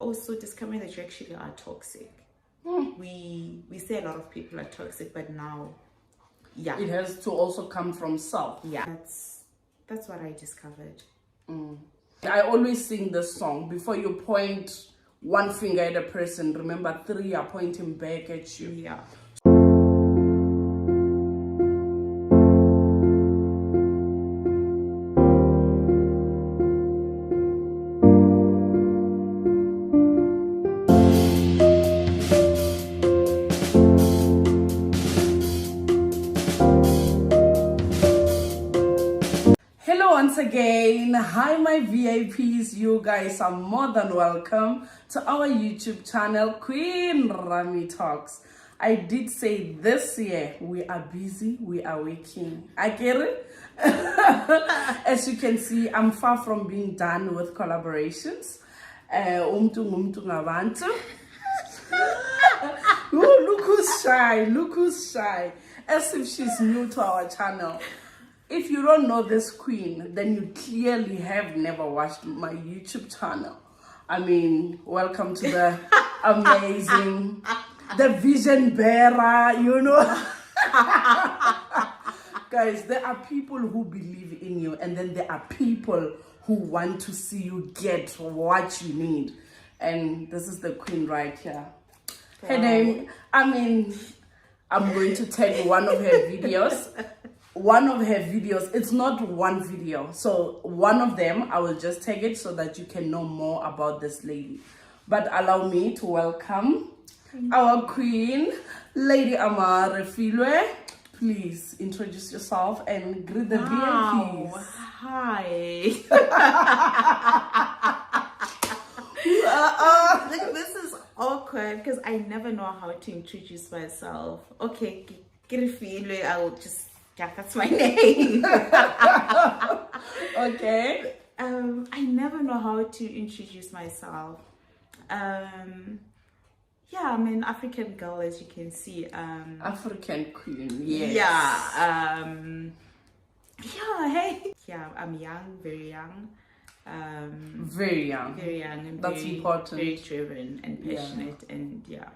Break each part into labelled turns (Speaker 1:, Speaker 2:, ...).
Speaker 1: also discovering that you actually are toxic. We say a lot of people are toxic, but now, yeah,
Speaker 2: it has to also come from self.
Speaker 1: Yeah, that's what I discovered.
Speaker 2: I always sing this song: before you point one finger at a person, remember 3 are pointing back at you.
Speaker 1: Yeah.
Speaker 2: Once again, hi my VIPs, you guys are more than welcome to our YouTube channel, Queen Rami Talks. I did say this year we are busy, we are working. I get it. As you can see, I'm far from being done with collaborations. Ooh, look who's shy, as if she's new to our channel. If you don't know this queen, then you clearly have never watched my YouTube channel. I mean, welcome to the amazing, the vision bearer, you know. Guys, there are people who believe in you, and then there are people who want to see you get what you need. And this is the queen right here. Her name, I'm going to tag one of her videos. It's not one video, so one of them I will just tag it so that you can know more about this lady. But allow me to welcome our queen, Lady Ama Refilwe. Please introduce yourself and greet the VIPs.
Speaker 1: Hi. This is awkward because I never know how to introduce myself. Okay, Refilwe, I will just. Yeah, that's my name.
Speaker 2: Okay.
Speaker 1: I never know how to introduce myself. Yeah, I'm an African girl, as you can see.
Speaker 2: African queen, yes.
Speaker 1: Yeah. Yeah, hey. Yeah, I'm young, very young.
Speaker 2: Very young.
Speaker 1: And
Speaker 2: that's
Speaker 1: very,
Speaker 2: important.
Speaker 1: Very driven and passionate, and yeah.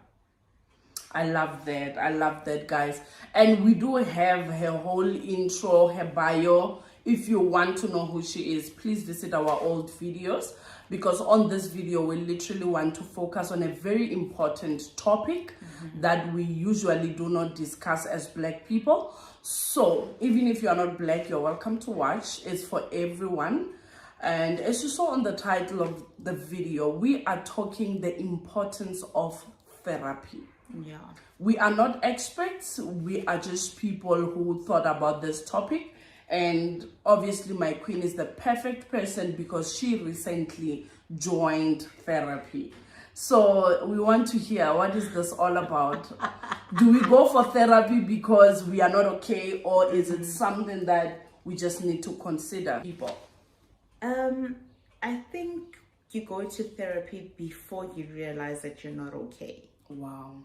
Speaker 2: I love that, guys. And we do have her whole intro, her bio. If you want to know who she is, please visit our old videos, because on this video we literally want to focus on a very important topic that we usually do not discuss as Black people. So even if you are not Black, you're welcome to watch. It's for everyone. And as you saw on the title of the video, we are talking the importance of therapy.
Speaker 1: Yeah,
Speaker 2: we are not experts, we are just people who thought about this topic, and obviously my queen is the perfect person because she recently joined therapy. So we want to hear, what is this all about? Do we go for therapy because we are not okay, or is it something that we just need to consider? People,
Speaker 1: I think you go to therapy before you realize that you're not okay.
Speaker 2: Wow.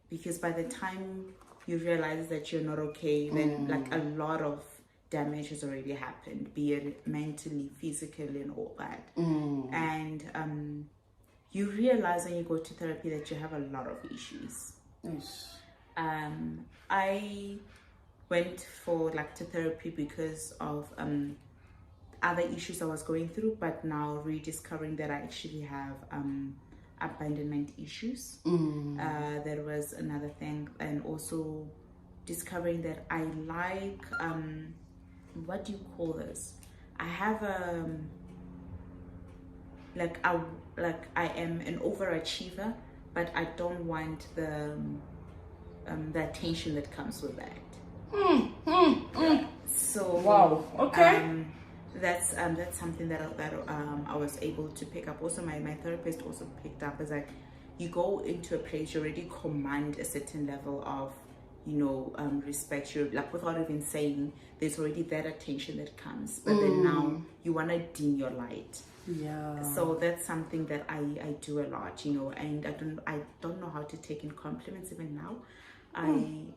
Speaker 1: Because by the time you realize that you're not okay, then like a lot of damage has already happened, be it mentally, physically, and all that. And you realize when you go to therapy that you have a lot of issues.
Speaker 2: Yes.
Speaker 1: I went to therapy because of other issues I was going through, but now rediscovering that I actually have abandonment issues. There was another thing, and also discovering that I like what do you call this? I have I am an overachiever, but I don't want the attention that comes with that. So
Speaker 2: wow, okay.
Speaker 1: That's something that I was able to pick up. Also, my therapist also picked up, is like, you go into a place, you already command a certain level of, respect. You're like, without even saying, there's already that attention that comes, but then now you want to dim your light.
Speaker 2: Yeah.
Speaker 1: So that's something that I do a lot, and I don't know how to take in compliments even now.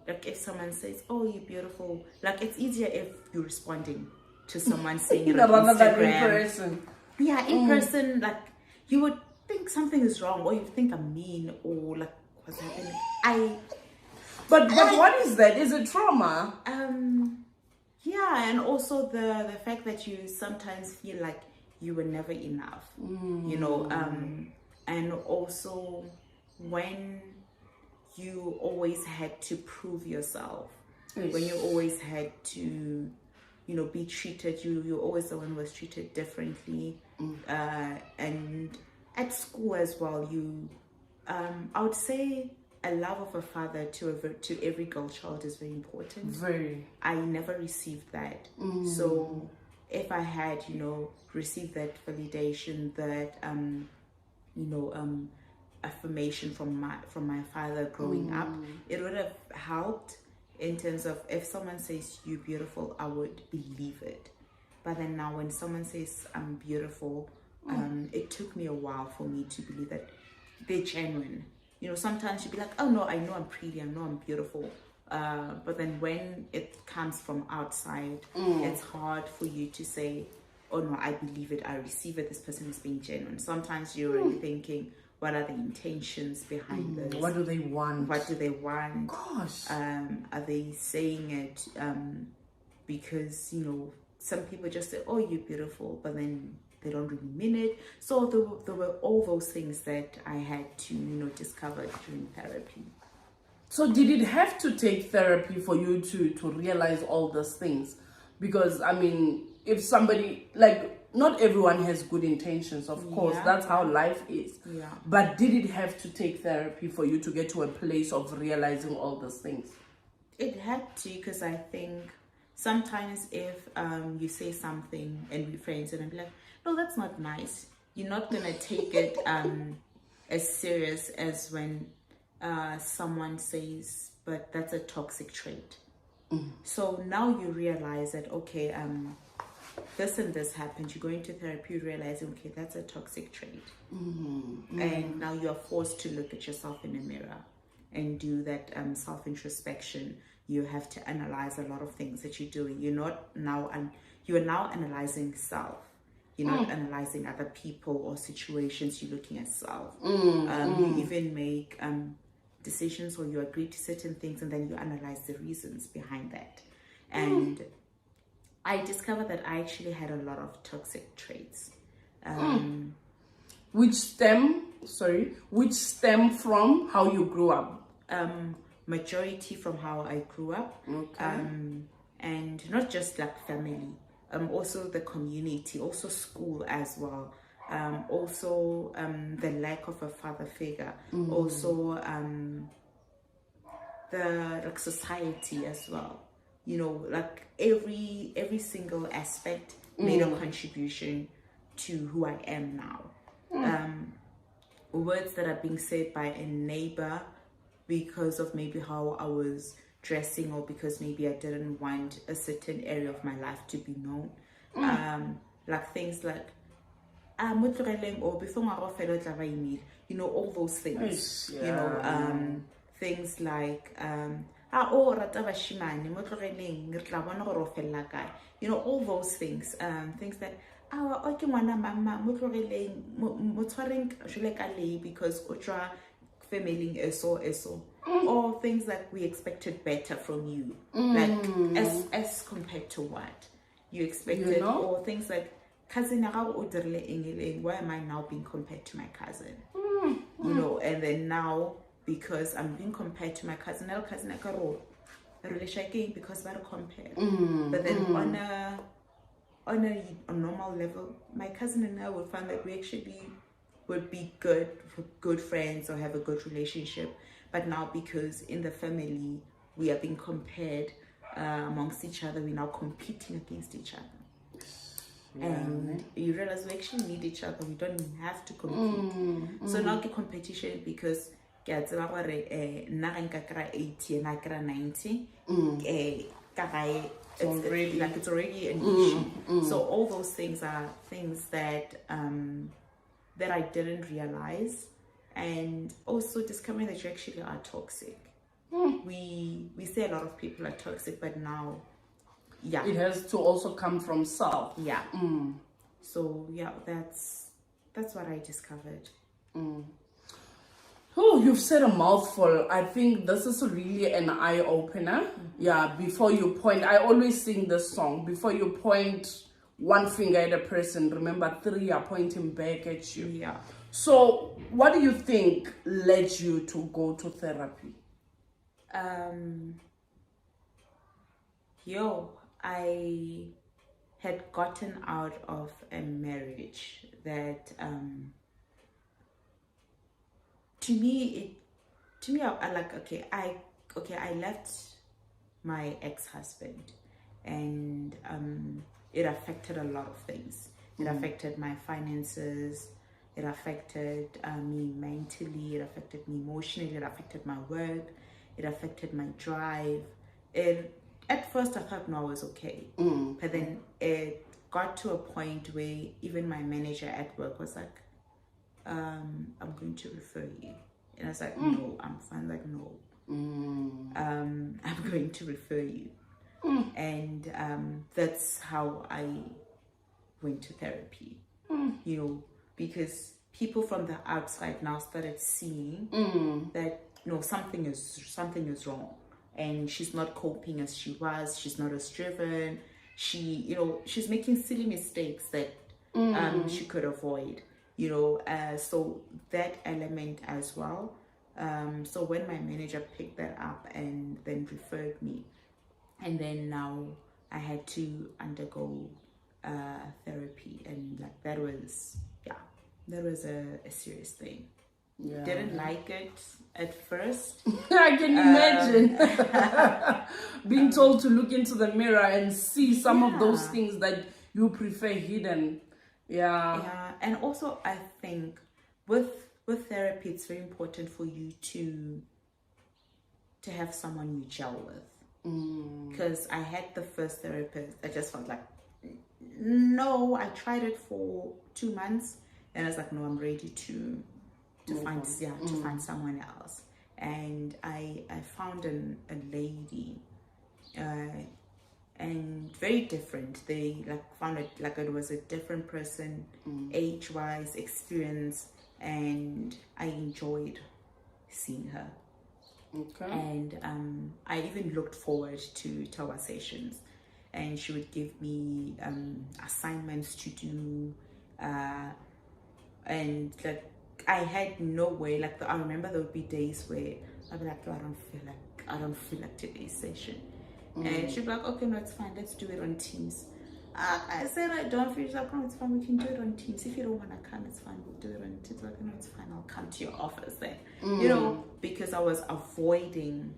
Speaker 1: Like, if someone says, "Oh, you're beautiful," like, it's easier if you're responding to someone saying it on
Speaker 2: rather
Speaker 1: Instagram.
Speaker 2: than in person.
Speaker 1: Yeah, in person, like, you would think something is wrong, or you think I'm mean, or like what's happening.
Speaker 2: But what is that? Is it trauma?
Speaker 1: Yeah, and also the fact that you sometimes feel like you were never enough, you know, and also when you always had to prove yourself, when you always had to, you know, be treated, you're always the one who was treated differently, and at school as well, I would say a love of a father to every girl child is very important.
Speaker 2: Very.
Speaker 1: I never received that. So if I had, you know, received that validation, that affirmation from my father growing up, it would have helped in terms of if someone says you're beautiful, I would believe it. But then now when someone says I'm beautiful, it took me a while for me to believe that they're genuine. You know, sometimes you'd be like, oh no, I know I'm pretty, I know I'm beautiful. But then when it comes from outside, it's hard for you to say, oh no, I believe it, I receive it, this person is being genuine. Sometimes you're really thinking, what are the intentions behind this?
Speaker 2: What do they want?
Speaker 1: What do they want?
Speaker 2: Gosh.
Speaker 1: Are they saying it because, you know, some people just say, oh, you're beautiful, but then they don't really mean it. So there were all those things that I had to, you know, discover during therapy.
Speaker 2: So did it have to take therapy for you to realize all those things? Because, I mean, if somebody, like, not everyone has good intentions, of course. That's how life is.
Speaker 1: Yeah.
Speaker 2: But did it have to take therapy for you to get to a place of realizing all those things?
Speaker 1: It had to, because I think sometimes if you say something and we're friends and I'm like, no, that's not nice, you're not going to take it as serious as when someone says, but that's a toxic trait. So now you realize that, okay, this and this happened. You go into therapy realizing, okay, that's a toxic trait. And now you're forced to look at yourself in a mirror and do that self-introspection. You have to analyze a lot of things that you're doing. You are now analyzing self. You're not analyzing other people or situations. You're looking at self. You even make decisions, or you agree to certain things, and then you analyze the reasons behind that. And I discovered that I actually had a lot of toxic traits,
Speaker 2: which stem from how you grew up.
Speaker 1: Majority from how I grew up, and not just like family, also the community, also school as well, also the lack of a father figure, also the like society as well. You know, like every single aspect made a contribution to who I am now. Words that are being said by a neighbor because of maybe how I was dressing, or because maybe I didn't want a certain area of my life to be known. Like things like, or before you know, all those things.
Speaker 2: Yeah.
Speaker 1: You know, things like you know, all those things, things that because family eso, or things like we expected better from you, like as compared to what you expected, you know? Or things like, cousin, why am I now being compared to my cousin? You know, and then now, because I'm being compared to my cousin, because we're compared. But then on a normal level, my cousin and I would find that we actually would be good friends or have a good relationship. But now, because in the family we are being compared amongst each other, we're now competing against each other. And you realize we actually need each other. We don't even have to compete. So now the competition, because it's already an issue. So all those things are things that that I didn't realize, and also discovering that you actually are toxic. We say a lot of people are toxic, but now,
Speaker 2: it has to also come from self.
Speaker 1: So that's what I discovered.
Speaker 2: Oh, you've said a mouthful. I think this is really an eye-opener. Yeah, before you point, I always sing this song. Before you point one finger at a person, remember 3 are pointing back at you.
Speaker 1: Yeah.
Speaker 2: So, what do you think led you to go to therapy?
Speaker 1: I had gotten out of a marriage that to me I like, I left my ex-husband, and it affected a lot of things. It affected my finances, it affected me mentally, it affected me emotionally, it affected my work, it affected my drive. At first I thought no, I was okay, but then it got to a point where even my manager at work was like, I'm going to refer you. And I was like, no, I'm fine. Like, no, I'm going to refer you. And that's how I went to therapy, because people from the outside now started seeing that, no, something is wrong. And she's not coping as she was. She's not as driven. She's making silly mistakes that she could avoid. So that element as well. So when my manager picked that up and then referred me, and then now I had to undergo therapy, and like that was a serious thing.
Speaker 2: Yeah.
Speaker 1: Didn't like it at first.
Speaker 2: I can imagine being told to look into the mirror and see some of those things that you prefer hidden.
Speaker 1: Yeah, and also I think with therapy, it's very important for you to have someone you gel with. Because I had the first therapist, I just felt like, no, I tried it for 2 months, and I was like, no, I'm ready to find someone else. And I found a lady, and very different. They found it like it was a different person, age-wise, experience, and I enjoyed seeing her.
Speaker 2: Okay.
Speaker 1: And I even looked forward to our sessions, and she would give me assignments to do, and like I had no way. I remember there would be days where I'd be like, oh, I don't feel like today's session. And she'd be like, okay, no, it's fine, let's do it on Teams. I said I don't feel. She's like, no, it's fine, we can do it on Teams. If you don't want to come, it's fine, we'll do it on Teams. Like, no, it's fine, I'll come to your office then. Because I was avoiding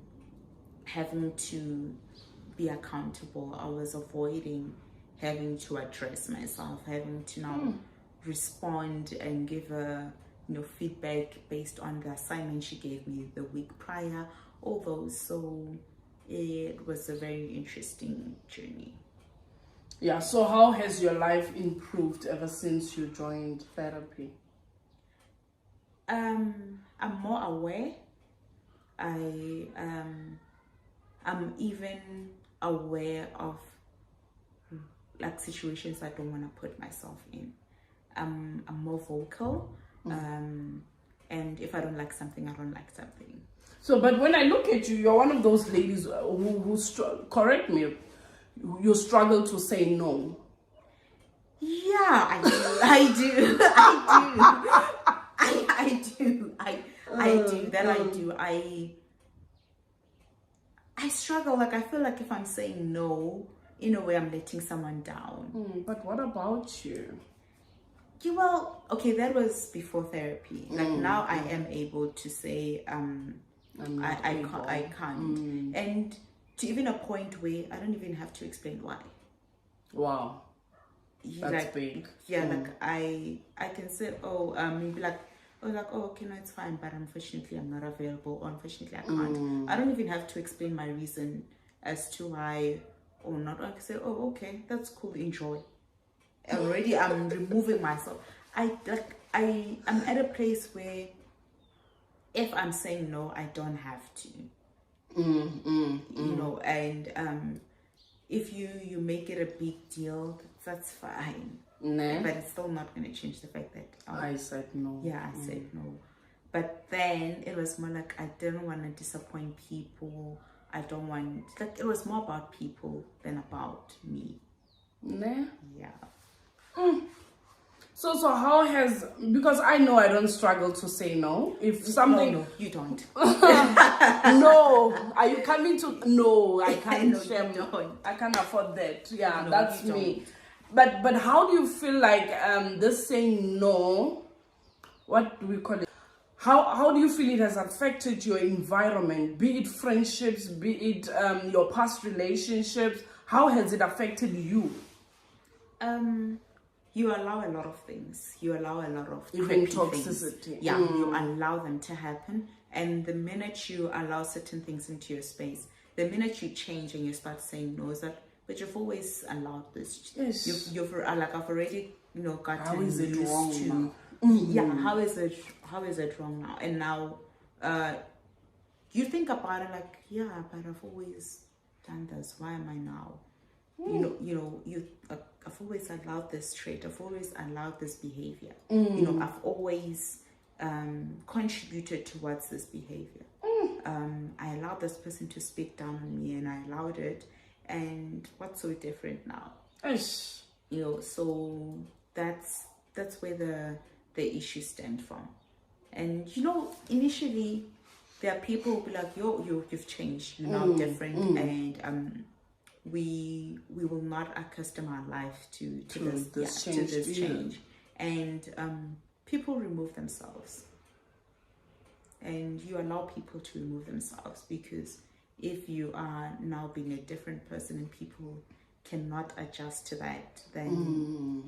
Speaker 1: having to be accountable. I was avoiding having to address myself, having to now respond and give a feedback based on the assignment she gave me the week prior, all those. So it was a very interesting journey.
Speaker 2: Yeah, so how has your life improved ever since you joined therapy?
Speaker 1: I'm more aware. I'm even aware of situations I don't want to put myself in. I'm more vocal. And if I don't like something, I don't like something.
Speaker 2: So, but when I look at you, you're one of those ladies who correct me, you struggle to say no.
Speaker 1: Yeah, I do. I do. I struggle. I feel like if I'm saying no, in a way, I'm letting someone down.
Speaker 2: But what about you?
Speaker 1: Yeah, well, okay, that was before therapy. Now I am able to say, I can't. And to even a point where I don't even have to explain why.
Speaker 2: Wow. That's big.
Speaker 1: Yeah, I can say, okay, no, it's fine, but unfortunately I'm not available, or unfortunately I can't. I don't even have to explain my reason as to why or not. I can say, oh, okay, that's cool, enjoy. Already I'm removing myself. I'm at a place where if I'm saying no, I don't have to. And if you make it a big deal, that's fine.
Speaker 2: Nah.
Speaker 1: But it's still not going to change the fact that
Speaker 2: I said no.
Speaker 1: Yeah, I said no. But then it was more like I didn't want to disappoint people. I don't want, like, it was more about people than about me.
Speaker 2: Nah.
Speaker 1: Yeah.
Speaker 2: So how has, because I know I don't struggle to say no. If something...
Speaker 1: No, you don't.
Speaker 2: No. Are you coming to... No, I can't.
Speaker 1: No, you don't.
Speaker 2: I can't afford that. Yeah,
Speaker 1: No,
Speaker 2: that's
Speaker 1: you
Speaker 2: me.
Speaker 1: don't.
Speaker 2: But how do you feel like this saying no, what do we call it? How do you feel it has affected your environment, be it friendships, be it your past relationships? How has it affected you?
Speaker 1: You allow a lot of things. You allow a lot of
Speaker 2: Even
Speaker 1: crappy
Speaker 2: toxicity.
Speaker 1: Things. Yeah, you allow them to happen. And the minute you allow certain things into your space, the minute you change and you start saying no, is that, but you've always allowed this.
Speaker 2: Yes.
Speaker 1: You've like, I've already, gotten
Speaker 2: How is it
Speaker 1: used
Speaker 2: wrong
Speaker 1: to.
Speaker 2: now?
Speaker 1: Yeah, how is it wrong now? And now, you think about it like, yeah, but I've always done this. Why am I now? I've always allowed this trait. I've always allowed this behavior. I've always contributed towards this behavior. I allowed this person to speak down on me, and I allowed it. And what's so different now?
Speaker 2: Ish.
Speaker 1: So that's where the issues stem from. And initially there are people who be like, you've changed, you're now different, and we will not accustom our life to this change. And people remove themselves, and you allow people to remove themselves, because if you are now being a different person and people cannot adjust to that, then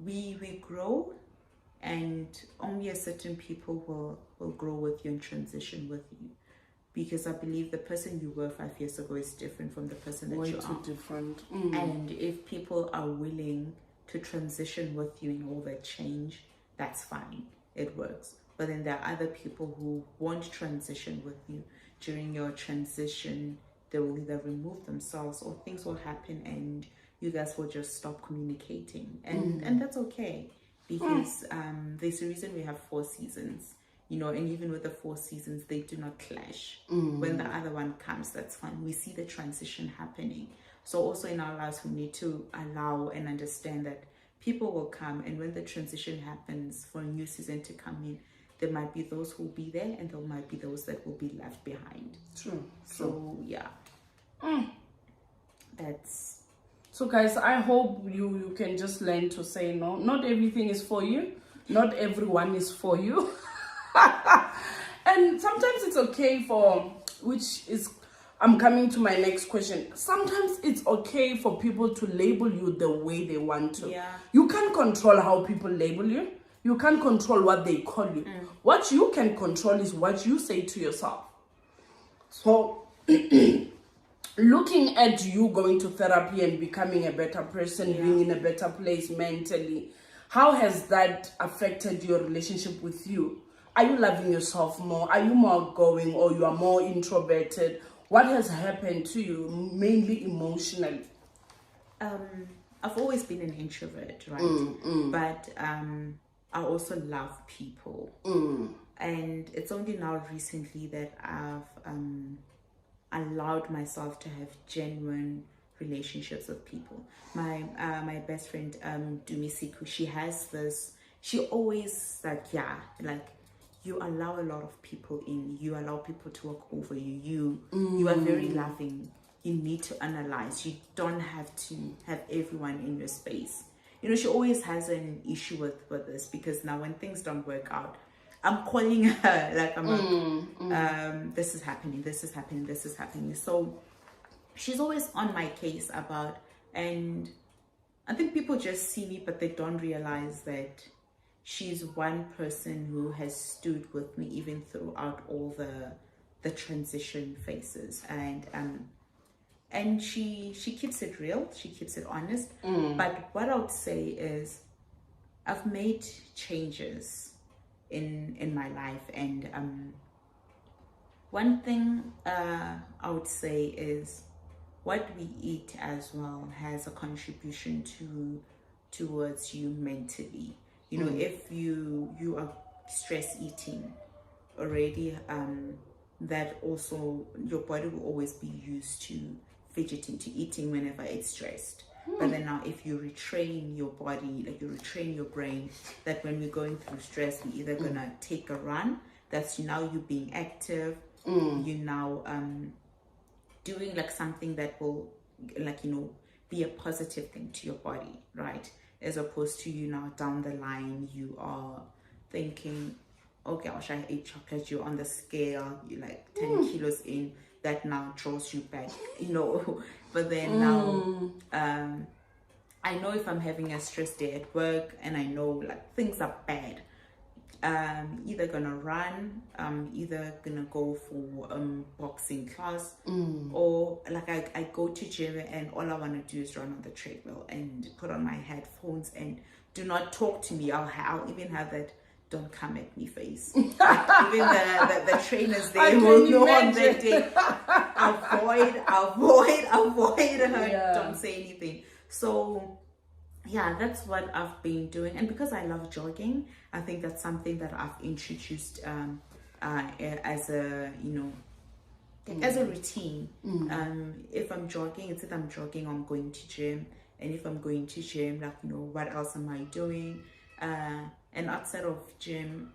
Speaker 1: we grow, and only a certain people will grow with you and transition with you. Because I believe the person you were 5 years ago is different from the person that you are.
Speaker 2: Way too different.
Speaker 1: And if people are willing to transition with you in all that change, that's fine. It works. But then there are other people who won't transition with you. During your transition, they will either remove themselves, or things will happen and you guys will just stop communicating. And that's okay, because there's a reason we have 4 seasons. And even with the 4 seasons, they do not clash. When the other one comes, that's fine. We see the transition happening. So also in our lives, we need to allow and understand that people will come, and when the transition happens for a new season to come in, there might be those who will be there, and there might be those that will be left behind.
Speaker 2: True.
Speaker 1: So yeah, that's...
Speaker 2: So guys, I hope you can just learn to say no. Not everything is for you. Not everyone is for you. And sometimes it's okay I'm coming to my next question. Sometimes it's okay for people to label you the way they want to.
Speaker 1: Yeah.
Speaker 2: You can't control how people label you. You can't control what they call you. What you can control is what you say to yourself. So, looking at you going to therapy and becoming a better person, being in a better place mentally, how has that affected your relationship with you? Are you loving yourself more? Are you more outgoing, or you are more introverted? What has happened to you, mainly emotionally?
Speaker 1: I've always been an introvert, right? But I also love people. And it's only now recently that I've allowed myself to have genuine relationships with people. My best friend, Dumisiku, she has this, she always you allow a lot of people in, you allow people to walk over you, you are very loving, you need to analyze, you don't have to have everyone in your space. She always has an issue with this, because now when things don't work out, I'm calling her, this is happening, this is happening, this is happening. So she's always on my case about, and I think people just see me, but they don't realize that she's one person who has stood with me even throughout all the transition phases, and she keeps it real, she keeps it honest. But what I would say is, I've made changes in my life, and one thing I would say is, what we eat as well has a contribution towards you mentally. You know, if you are stress eating already, that also your body will always be used to fidgeting, to eating whenever it's stressed. But then now if you retrain your body, like you retrain your brain, that when we're going through stress, we're either gonna take a run, that's now you being active, you now doing like something that will, like, you know, be a positive thing to your body, right? As opposed to you now down the line, you are thinking, okay, I should eat chocolate, you're on the scale, you're like 10 kilos in, that now draws you back, you know. But then now, I know if I'm having a stress day at work and I know like things are bad, either gonna run, either gonna go for boxing class, or like I go to gym and all I want to do is run on the treadmill and put on my headphones and do not talk to me. I'll even have that "don't come at me" face. Like, even the trainers there will know on that day. Avoid her.
Speaker 2: Yeah.
Speaker 1: Don't say anything. So yeah, that's what I've been doing. And because I love jogging, I think that's something that I've introduced as a, you know, as a routine. If I'm jogging, it's that I'm jogging, I'm going to gym. And if I'm going to gym, like, you know, what else am I doing? And outside of gym,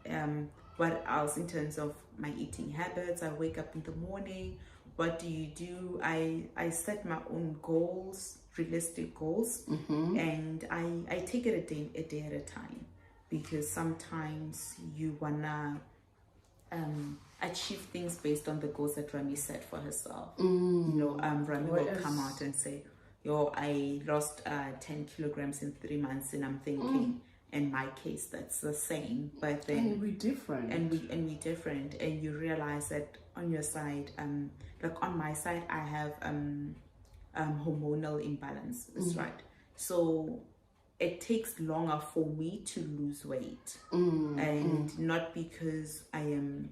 Speaker 1: what else in terms of my eating habits? I wake up in the morning. What do? I set my own goals, realistic goals, and I take it a day at a time, because sometimes you wanna achieve things based on the goals that Rami set for herself. You know, Rami will come out and say, yo, I lost 10 kilograms in 3 months, and I'm thinking, in my case, that's the same. But then
Speaker 2: and we're different.
Speaker 1: And we different, and you realize that on your side, like on my side, I have hormonal imbalance. That's right. So it takes longer for me to lose weight, and not because I am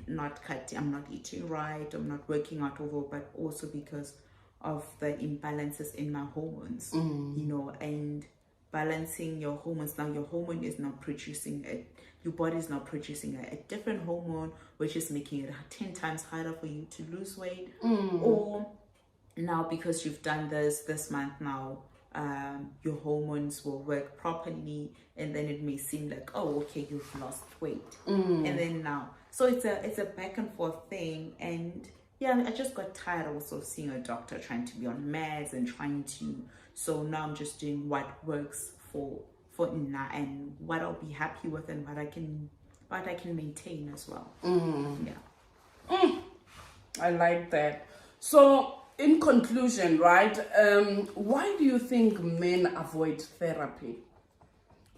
Speaker 1: not cutting, I'm not eating right, I'm not working out over, but also because of the imbalances in my hormones. You know, and balancing your hormones. Now your hormone is not producing it, your body is not producing a different hormone, which is making it 10 times harder for you to lose weight. Or now, because you've done this month now, your hormones will work properly, and then it may seem like, oh, okay, you've lost weight. And then now, so it's a back and forth thing. And yeah, I just got tired also of seeing a doctor trying to be on meds and trying to, so now I'm just doing what works for now, and what I'll be happy with, and what I can maintain as well.
Speaker 2: I like that. So in conclusion, right, why do you think men avoid therapy?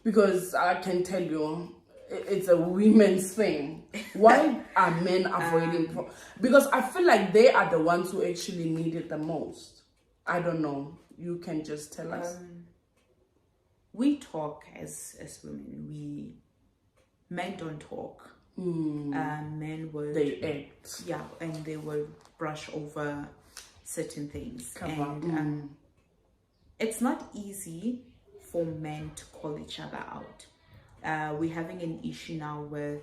Speaker 2: Because I can tell you, it's a women's thing. Why are men avoiding? Because I feel like they are the ones who actually need it the most. I don't know. You can just tell us.
Speaker 1: We talk as women. Men don't talk. Men would,
Speaker 2: they act.
Speaker 1: Yeah, and they will brush over certain things. It's not easy for men to call each other out. We're having an issue now with,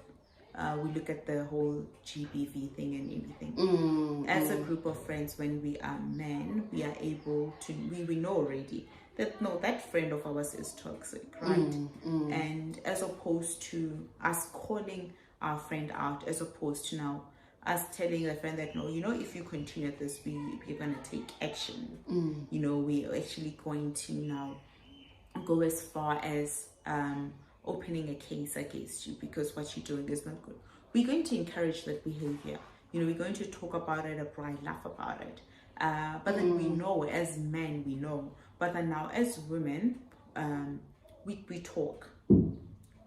Speaker 1: we look at the whole GBV thing and everything. As a group of friends, when we are men, we are able to, we know already that, no, that friend of ours is toxic, right? And as opposed to us calling our friend out, as opposed to now us telling a friend that, no, you know, if you continue this, we're going to take action. You know, we're actually going to now go as far as opening a case against you, because what you're doing is not good. We're going to encourage that behavior. You know, we're going to talk about it, laugh about it. But then we know, as men, we know. But then now, as women, we talk.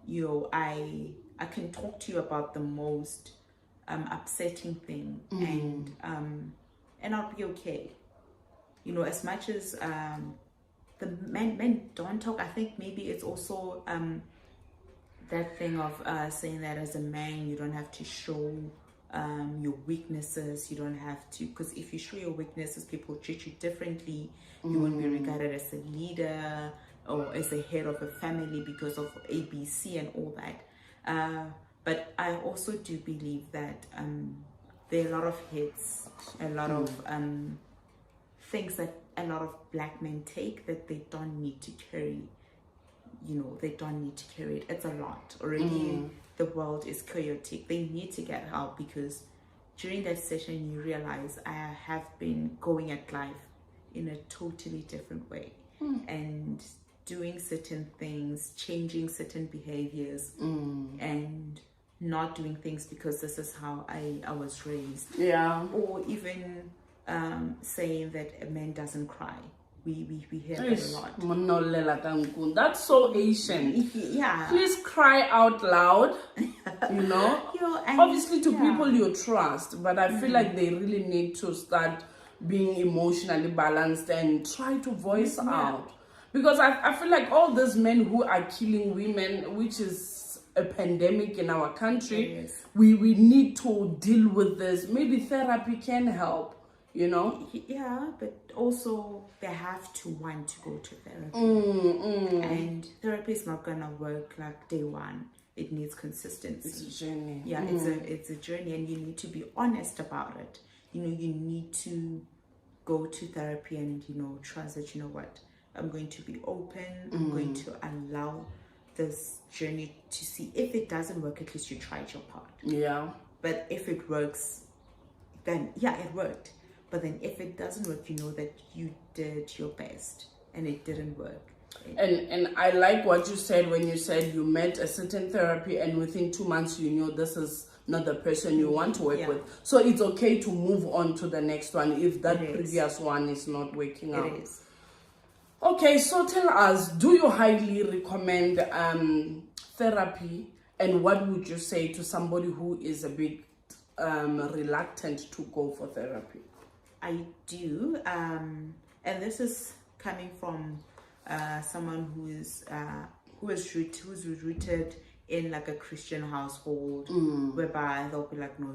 Speaker 1: You know, I can talk to you about the most upsetting thing, and I'll be okay. You know, as much as the men don't talk, I think maybe it's also that thing of saying that as a man you don't have to show your weaknesses. You don't have to, because if you show your weaknesses, people treat you differently. You won't be regarded as a leader or as a head of a family because of ABC and all that. But I also do believe that there are a lot of hits, a lot of things that a lot of black men take that they don't need to carry. They don't need to carry it. It's a lot already. The world is chaotic. They need to get help, because during that session you realize I have been going at life in a totally different way, and doing certain things, changing certain behaviors, and not doing things because this is how I was raised.
Speaker 2: Yeah.
Speaker 1: Or even saying that a man doesn't cry. We hear that a lot.
Speaker 2: That's so Asian.
Speaker 1: Yeah.
Speaker 2: Please cry out loud, Obviously to people you trust, but I feel like they really need to start being emotionally balanced and try to voice out. Because I feel like all these men who are killing women, which is a pandemic in our country, we need to deal with this. Maybe therapy can help.
Speaker 1: Yeah, but also they have to want to go to therapy. And therapy is not gonna work like day one. It needs consistency.
Speaker 2: It's a journey.
Speaker 1: Yeah, it's a journey, and you need to be honest about it. You need to go to therapy and trust that what, I'm going to be open. I'm going to allow this journey to see. If it doesn't work, at least you tried your part.
Speaker 2: Yeah.
Speaker 1: But if it works, then it worked. But then if it doesn't work, that you did your best and it didn't work.
Speaker 2: And I like what you said when you said you met a certain therapy and within 2 months you knew this is not the person you want to work with. So it's okay to move on to the next one if that previous one is not working out.
Speaker 1: It is.
Speaker 2: Okay, so tell us, do you highly recommend therapy, and what would you say to somebody who is a bit reluctant to go for therapy?
Speaker 1: I do, and this is coming from someone who's rooted in like a Christian household, whereby they'll be like, no,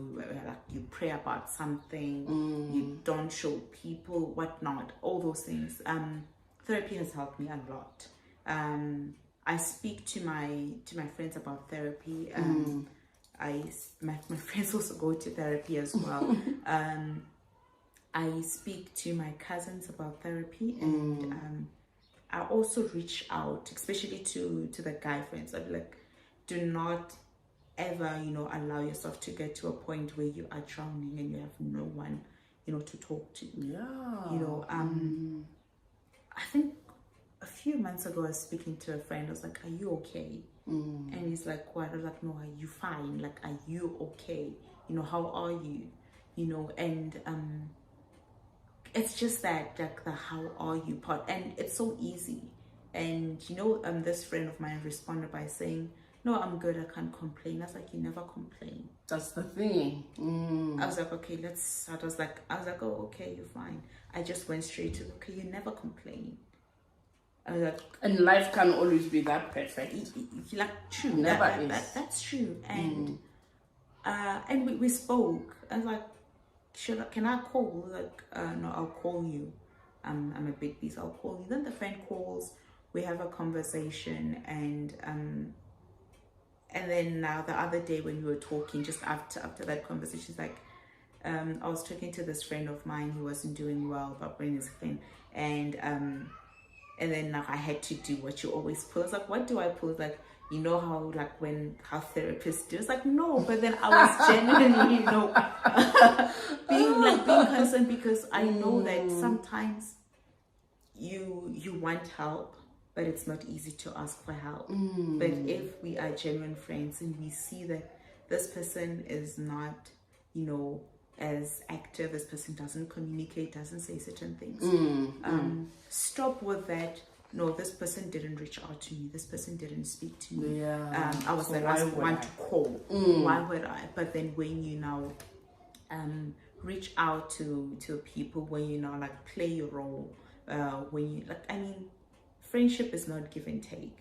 Speaker 1: you pray about something, you don't show people whatnot, all those things. Therapy has helped me a lot. I speak to my friends about therapy. My friends also go to therapy as well. I speak to my cousins about therapy, and I also reach out, especially to the guy friends. I'd be like, do not ever, allow yourself to get to a point where you are drowning and you have no one, to talk to. I think a few months ago I was speaking to a friend. I was like, are you okay? And he's like, what? I was like, no, are you fine? Like, are you okay? How are you? And it's just that, like, the how are you part, and it's so easy. And this friend of mine responded by saying, no, I'm good, I can't complain. I was like, you never complain.
Speaker 2: That's the thing.
Speaker 1: I was like, okay, I was like, oh, okay, you're fine. I just went straight to, okay, you never complain. I was like,
Speaker 2: and life can always be that perfect.
Speaker 1: True.
Speaker 2: Never is.
Speaker 1: That's true. And we spoke. I was like, can I call? Like, no, I'll call you. I'm a bit busy, I'll call you. Then the friend calls, we have a conversation, and then now the other day when we were talking, just after that conversation, she's like, I was talking to this friend of mine who wasn't doing well about bringing his thing, and then now I had to do what you always pull. I was like, what do I pull? Like, how therapists do. It's like, no, but then I was genuinely, being concerned, because I know that sometimes you want help, but it's not easy to ask for help. But if we are genuine friends and we see that this person is not, as active, this person doesn't communicate, doesn't say certain things, stop with that. No, this person didn't reach out to me. This person didn't speak to me. I was the last one to call. Why would I? But then when you now reach out to people, when you now play your role, when you friendship is not give and take.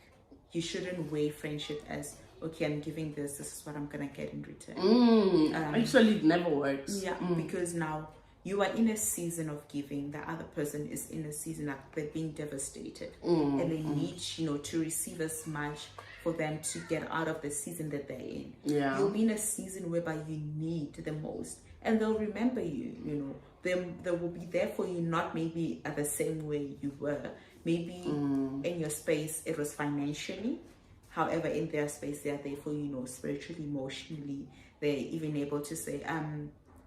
Speaker 1: You shouldn't weigh friendship as, okay, I'm giving this is what I'm gonna get in return.
Speaker 2: Actually, it never works.
Speaker 1: Yeah, because now you are in a season of giving, the other person is in a season that they're being devastated, and they need, you know, to receive as much for them to get out of the season that they're in.
Speaker 2: Yeah,
Speaker 1: you'll be in a season whereby you need the most, and they'll remember you. You know, they will be there for you, not maybe at the same way you were. Maybe in your space it was financially, however, in their space they are there for you, you know, spiritually, emotionally. They're even able to say,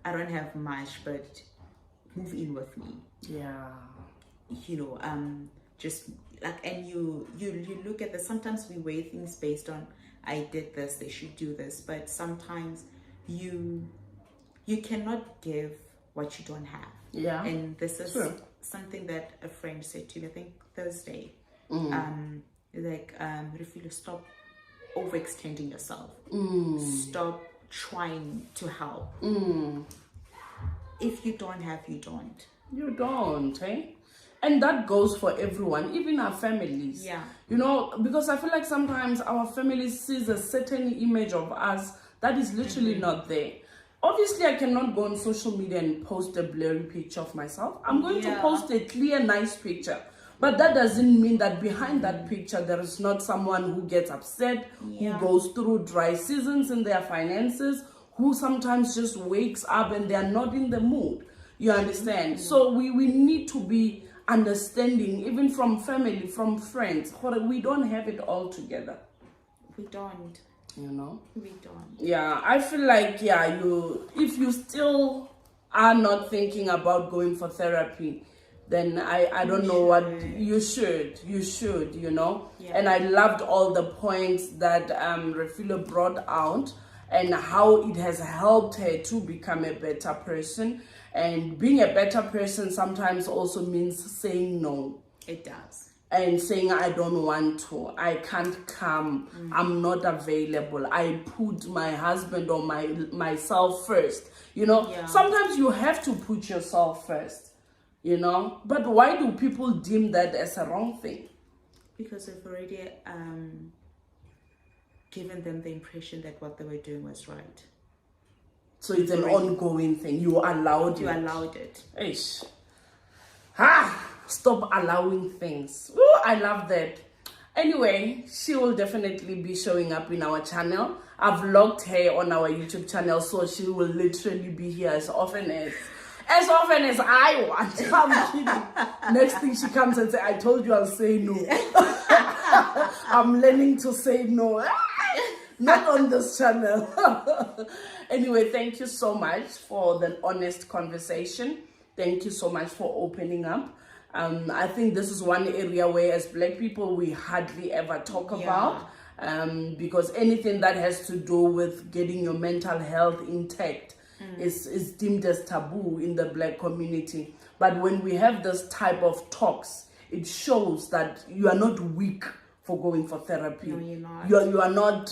Speaker 1: I don't have much, but move in with me.
Speaker 2: Yeah.
Speaker 1: You know, just like, and you look at this. Sometimes we weigh things based on, I did this, they should do this, but sometimes you cannot give what you don't have.
Speaker 2: Yeah.
Speaker 1: And this is
Speaker 2: True.
Speaker 1: something that a friend said to me, I think Thursday. Refilwe, stop overextending yourself. Stop trying to help. If you don't have, you don't.
Speaker 2: You don't, eh? And that goes for everyone, even our families.
Speaker 1: Yeah.
Speaker 2: You know, because I feel like sometimes our family sees a certain image of us that is literally not there. Obviously, I cannot go on social media and post a blurry picture of myself. I'm going to post a clear, nice picture. But that doesn't mean that behind that picture, there is not someone who gets upset, who goes through dry seasons in their finances, who sometimes just wakes up and they are not in the mood. You understand? So we need to be understanding, even from family, from friends. We don't have it all together.
Speaker 1: We don't.
Speaker 2: You know?
Speaker 1: We don't.
Speaker 2: Yeah, I feel like, if you still are not thinking about going for therapy, then I don't know what you should, you know? Yeah. And I loved all the points that Refilwe brought out and how it has helped her to become a better person. And being a better person sometimes also means saying no.
Speaker 1: It does.
Speaker 2: And saying, I don't want to, I can't come, I'm not available, I put my husband or myself first. You know, sometimes you have to put yourself first, you know. But why do people deem that as a wrong thing?
Speaker 1: Because they've already given them the impression that what they were doing was right.
Speaker 2: So it's an ongoing thing. You allowed it.
Speaker 1: You allowed it.
Speaker 2: Eish. Stop allowing things. Ooh, I love that. Anyway, she will definitely be showing up in our channel. I've logged her on our YouTube channel, so she will literally be here as often as I want. I'm kidding. Next thing she comes and say, I told you I'll say no. I'm learning to say no. Not on this channel. Anyway, thank you so much for the honest conversation. Thank you so much for opening up. I think this is one area where as Black people we hardly ever talk about, because anything that has to do with getting your mental health intact is deemed as taboo in the Black community. But when we have this type of talks, it shows that you are not weak for going for therapy.
Speaker 1: No, you're not.
Speaker 2: You are not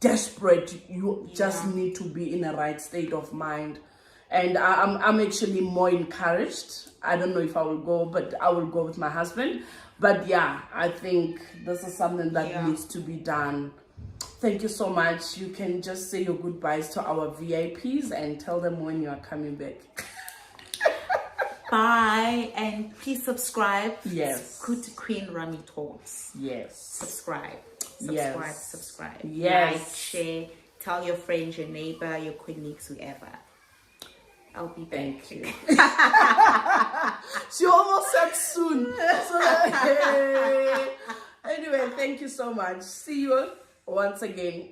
Speaker 2: desperate. You just need to be in a right state of mind. And I'm actually more encouraged. I don't know if I will go, but I will go with my husband. But yeah, I think this is something that needs to be done. Thank you so much. You can just say your goodbyes to our VIPs and tell them when you are coming back.
Speaker 1: Bye, and please subscribe.
Speaker 2: Yes.
Speaker 1: Go to Queen Rami Talks.
Speaker 2: Yes.
Speaker 1: Subscribe. Subscribe.
Speaker 2: Yes.
Speaker 1: Like, share, tell your friends, your neighbor, your colleagues, whoever. I'll be back.
Speaker 2: Thank you. She almost said soon. So, anyway, thank you so much. See you once again.